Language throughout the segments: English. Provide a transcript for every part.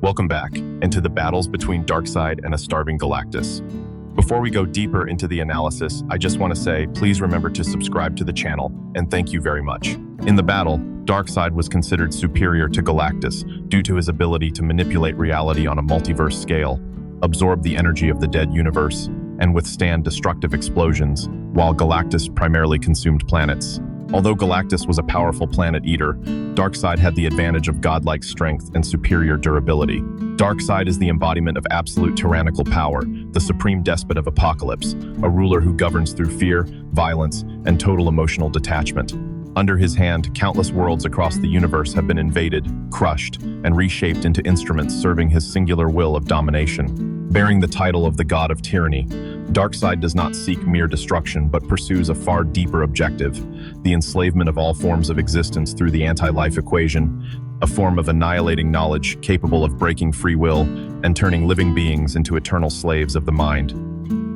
Welcome back into the battles between Darkseid and a starving Galactus. Before we go deeper into the analysis, I just want to say, please remember to subscribe to the channel, and thank you very much. In the battle, Darkseid was considered superior to Galactus due to his ability to manipulate reality on a multiverse scale, absorb the energy of the dead universe, and withstand destructive explosions, while Galactus primarily consumed planets. Although Galactus was a powerful planet eater, Darkseid had the advantage of godlike strength and superior durability. Darkseid is the embodiment of absolute tyrannical power, the supreme despot of Apocalypse, a ruler who governs through fear, violence, and total emotional detachment. Under his hand, countless worlds across the universe have been invaded, crushed, and reshaped into instruments serving his singular will of domination. Bearing the title of the God of Tyranny, Darkseid does not seek mere destruction but pursues a far deeper objective, the enslavement of all forms of existence through the anti-life equation, a form of annihilating knowledge capable of breaking free will and turning living beings into eternal slaves of the mind.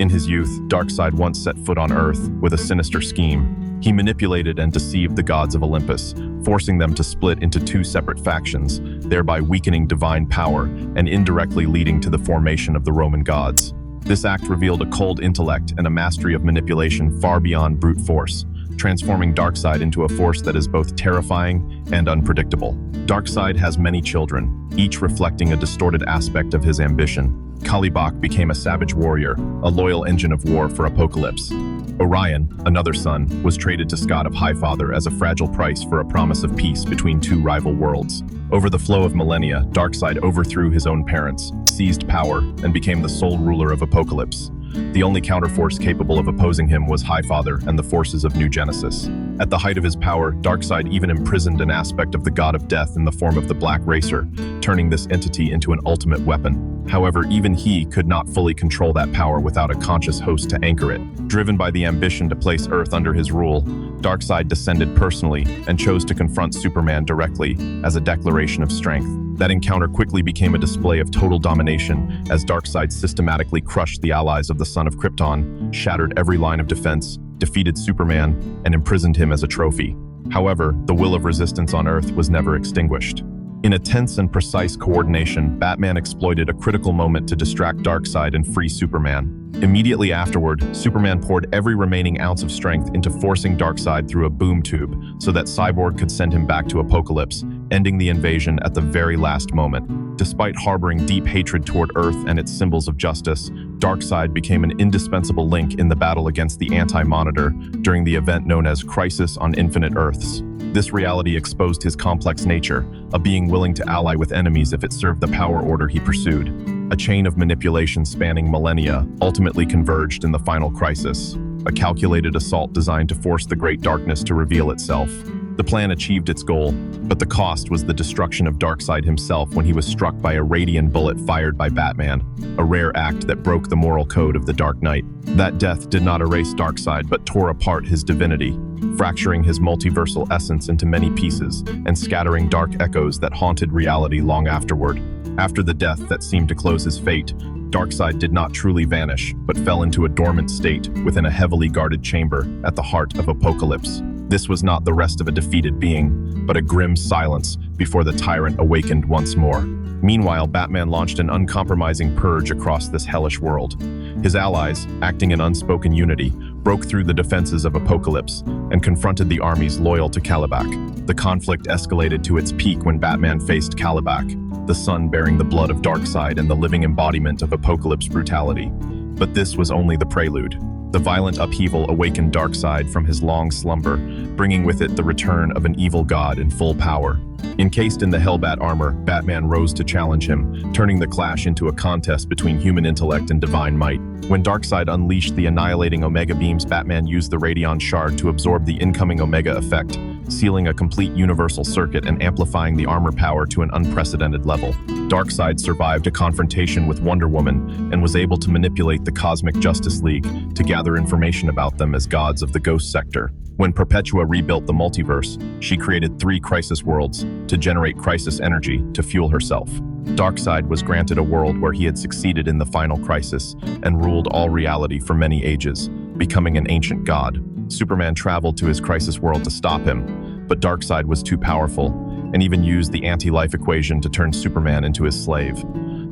In his youth, Darkseid once set foot on Earth with a sinister scheme. He manipulated and deceived the gods of Olympus, forcing them to split into two separate factions, thereby weakening divine power and indirectly leading to the formation of the Roman gods. This act revealed a cold intellect and a mastery of manipulation far beyond brute force, transforming Darkseid into a force that is both terrifying and unpredictable. Darkseid has many children, each reflecting a distorted aspect of his ambition. Kalibak became a savage warrior, a loyal engine of war for Apocalypse. Orion, another son, was traded to Scott of Highfather as a fragile price for a promise of peace between two rival worlds. Over the flow of millennia, Darkseid overthrew his own parents, seized power, and became the sole ruler of Apocalypse. The only counterforce capable of opposing him was Highfather and the forces of New Genesis. At the height of his power, Darkseid even imprisoned an aspect of the god of death in the form of the Black Racer, turning this entity into an ultimate weapon. However, even he could not fully control that power without a conscious host to anchor it. Driven by the ambition to place Earth under his rule, Darkseid descended personally and chose to confront Superman directly as a declaration of strength. That encounter quickly became a display of total domination as Darkseid systematically crushed the allies of the Son of Krypton, shattered every line of defense, defeated Superman, and imprisoned him as a trophy. However, the will of resistance on Earth was never extinguished. In a tense and precise coordination, Batman exploited a critical moment to distract Darkseid and free Superman. Immediately afterward, Superman poured every remaining ounce of strength into forcing Darkseid through a boom tube so that Cyborg could send him back to Apocalypse, ending the invasion at the very last moment. Despite harboring deep hatred toward Earth and its symbols of justice, Darkseid became an indispensable link in the battle against the Anti-Monitor during the event known as Crisis on Infinite Earths. This reality exposed his complex nature, a being willing to ally with enemies if it served the power order he pursued. A chain of manipulation spanning millennia ultimately converged in the final crisis, a calculated assault designed to force the Great Darkness to reveal itself. The plan achieved its goal, but the cost was the destruction of Darkseid himself when he was struck by a radiant bullet fired by Batman, a rare act that broke the moral code of the Dark Knight. That death did not erase Darkseid but tore apart his divinity, fracturing his multiversal essence into many pieces and scattering dark echoes that haunted reality long afterward. After the death that seemed to close his fate, Darkseid did not truly vanish, but fell into a dormant state within a heavily guarded chamber at the heart of Apocalypse. This was not the rest of a defeated being, but a grim silence before the tyrant awakened once more. Meanwhile, Batman launched an uncompromising purge across this hellish world. His allies, acting in unspoken unity, broke through the defenses of Apocalypse and confronted the armies loyal to Kalibak. The conflict escalated to its peak when Batman faced Kalibak, the sun bearing the blood of Darkseid and the living embodiment of Apocalypse brutality. But this was only the prelude. The violent upheaval awakened Darkseid from his long slumber, bringing with it the return of an evil god in full power. Encased in the Hellbat armor, Batman rose to challenge him, turning the clash into a contest between human intellect and divine might. When Darkseid unleashed the annihilating Omega beams, Batman used the Radion Shard to absorb the incoming Omega effect, sealing a complete universal circuit and amplifying the armor power to an unprecedented level. Darkseid survived a confrontation with Wonder Woman and was able to manipulate the Cosmic Justice League to gather information about them as gods of the Ghost Sector. When Perpetua rebuilt the multiverse, she created 3 crisis worlds to generate crisis energy to fuel herself. Darkseid was granted a world where he had succeeded in the final crisis and ruled all reality for many ages, becoming an ancient god. Superman traveled to his crisis world to stop him, but Darkseid was too powerful, and even used the anti-life equation to turn Superman into his slave.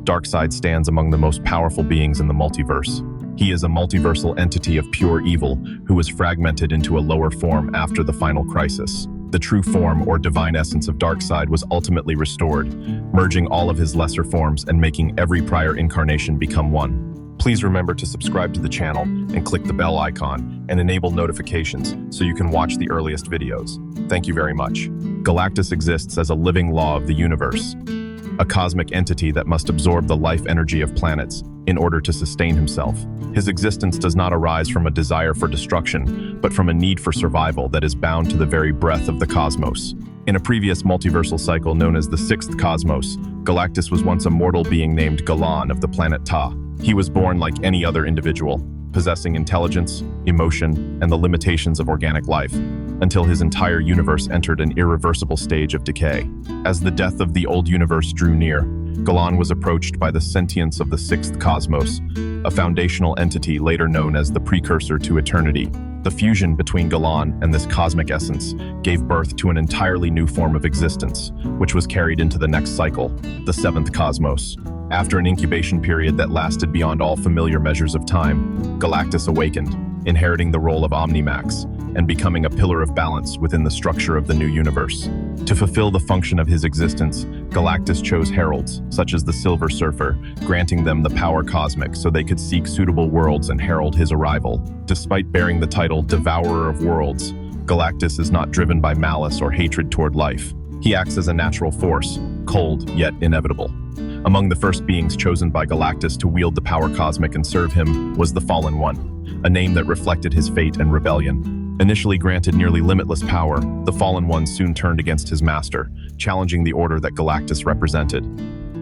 Darkseid stands among the most powerful beings in the multiverse. He is a multiversal entity of pure evil who was fragmented into a lower form after the final crisis. The true form or divine essence of Darkseid was ultimately restored, merging all of his lesser forms and making every prior incarnation become one. Please remember to subscribe to the channel and click the bell icon and enable notifications so you can watch the earliest videos. Thank you very much. Galactus exists as a living law of the universe, a cosmic entity that must absorb the life energy of planets in order to sustain himself. His existence does not arise from a desire for destruction, but from a need for survival that is bound to the very breath of the cosmos. In a previous multiversal cycle known as the Sixth Cosmos, Galactus was once a mortal being named Galan of the planet Ta. He was born like any other individual, possessing intelligence, emotion, and the limitations of organic life, until his entire universe entered an irreversible stage of decay. As the death of the old universe drew near, Galan was approached by the sentience of the Sixth Cosmos, a foundational entity later known as the precursor to eternity. The fusion between Galan and this cosmic essence gave birth to an entirely new form of existence, which was carried into the next cycle, the Seventh Cosmos. After an incubation period that lasted beyond all familiar measures of time, Galactus awakened, inheriting the role of Omnimax and becoming a pillar of balance within the structure of the new universe. To fulfill the function of his existence, Galactus chose heralds, such as the Silver Surfer, granting them the power cosmic so they could seek suitable worlds and herald his arrival. Despite bearing the title Devourer of Worlds, Galactus is not driven by malice or hatred toward life. He acts as a natural force, cold yet inevitable. Among the first beings chosen by Galactus to wield the power cosmic and serve him was the Fallen One, a name that reflected his fate and rebellion. Initially granted nearly limitless power, the Fallen One soon turned against his master, challenging the order that Galactus represented.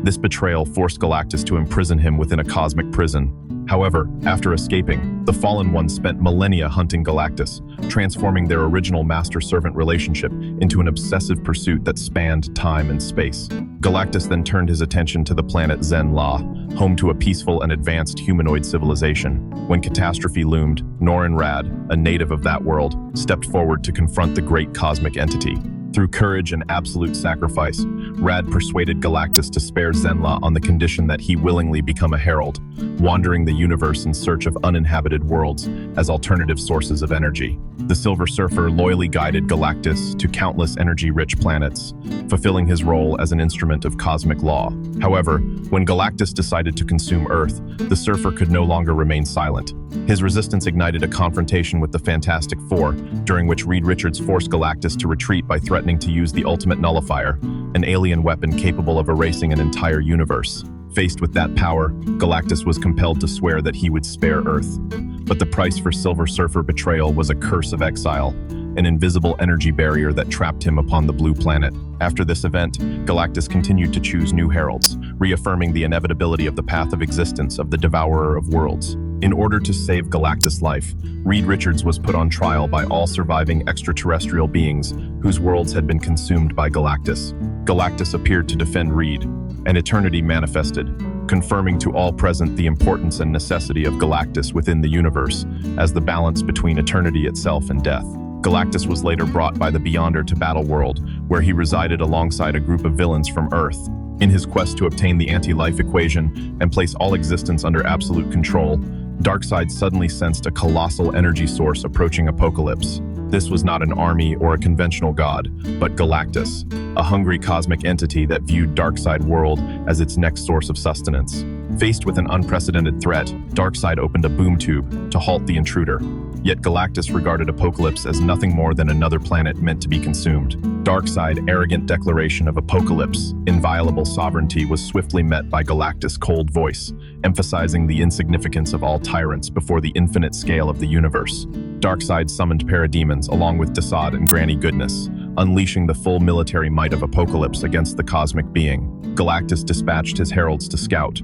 This betrayal forced Galactus to imprison him within a cosmic prison. However, after escaping, the Fallen One spent millennia hunting Galactus, transforming their original master-servant relationship into an obsessive pursuit that spanned time and space. Galactus then turned his attention to the planet Zen-La, home to a peaceful and advanced humanoid civilization. When catastrophe loomed, Norin Rad, a native of that world, stepped forward to confront the great cosmic entity. Through courage and absolute sacrifice, Rad persuaded Galactus to spare Zenla on the condition that he willingly become a herald, wandering the universe in search of uninhabited worlds as alternative sources of energy. The Silver Surfer loyally guided Galactus to countless energy-rich planets, fulfilling his role as an instrument of cosmic law. However, when Galactus decided to consume Earth, the Surfer could no longer remain silent. His resistance ignited a confrontation with the Fantastic Four, during which Reed Richards forced Galactus to retreat by threatening to use the Ultimate Nullifier, an alien weapon capable of erasing an entire universe. Faced with that power, Galactus was compelled to swear that he would spare Earth. But the price for Silver Surfer betrayal was a curse of exile, an invisible energy barrier that trapped him upon the blue planet. After this event, Galactus continued to choose new heralds, reaffirming the inevitability of the path of existence of the Devourer of Worlds. In order to save Galactus' life, Reed Richards was put on trial by all surviving extraterrestrial beings whose worlds had been consumed by Galactus. Galactus appeared to defend Reed, and eternity manifested, confirming to all present the importance and necessity of Galactus within the universe as the balance between eternity itself and death. Galactus was later brought by the Beyonder to Battleworld, where he resided alongside a group of villains from Earth. In his quest to obtain the anti-life equation and place all existence under absolute control, Darkseid suddenly sensed a colossal energy source approaching Apocalypse. This was not an army or a conventional god, but Galactus, a hungry cosmic entity that viewed Darkseid world as its next source of sustenance. Faced with an unprecedented threat, Darkseid opened a boom tube to halt the intruder. Yet Galactus regarded Apocalypse as nothing more than another planet meant to be consumed. Darkseid's arrogant declaration of Apocalypse, inviolable sovereignty, was swiftly met by Galactus' cold voice, emphasizing the insignificance of all tyrants before the infinite scale of the universe. Darkseid summoned parademons along with Desaad and Granny Goodness, unleashing the full military might of Apocalypse against the cosmic being. Galactus dispatched his heralds to scout,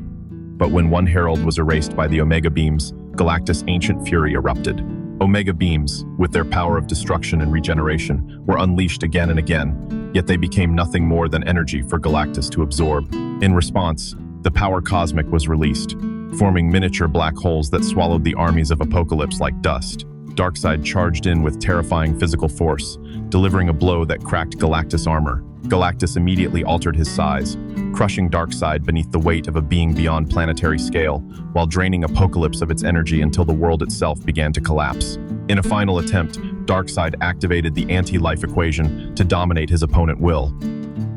but when one herald was erased by the Omega Beams, Galactus' ancient fury erupted. Omega Beams, with their power of destruction and regeneration, were unleashed again and again, yet they became nothing more than energy for Galactus to absorb. In response, the power cosmic was released, forming miniature black holes that swallowed the armies of Apocalypse like dust. Darkseid charged in with terrifying physical force, delivering a blow that cracked Galactus' armor. Galactus immediately altered his size, crushing Darkseid beneath the weight of a being beyond planetary scale, while draining Apocalypse of its energy until the world itself began to collapse. In a final attempt, Darkseid activated the anti-life equation to dominate his opponent's will.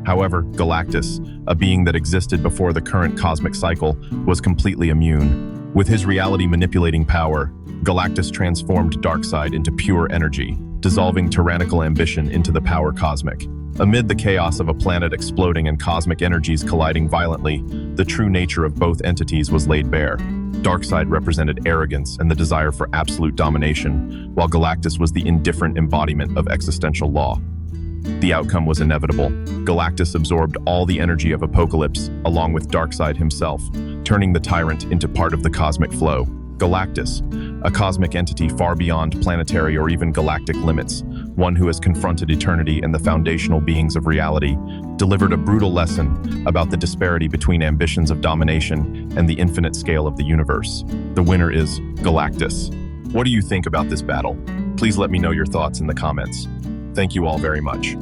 However, Galactus, a being that existed before the current cosmic cycle, was completely immune. With his reality-manipulating power, Galactus transformed Darkseid into pure energy, dissolving tyrannical ambition into the power cosmic. Amid the chaos of a planet exploding and cosmic energies colliding violently, the true nature of both entities was laid bare. Darkseid represented arrogance and the desire for absolute domination, while Galactus was the indifferent embodiment of existential law. The outcome was inevitable. Galactus absorbed all the energy of Apocalypse, along with Darkseid himself, turning the tyrant into part of the cosmic flow. Galactus, a cosmic entity far beyond planetary or even galactic limits, one who has confronted eternity and the foundational beings of reality, delivered a brutal lesson about the disparity between ambitions of domination and the infinite scale of the universe. The winner is Galactus. What do you think about this battle? Please let me know your thoughts in the comments. Thank you all very much.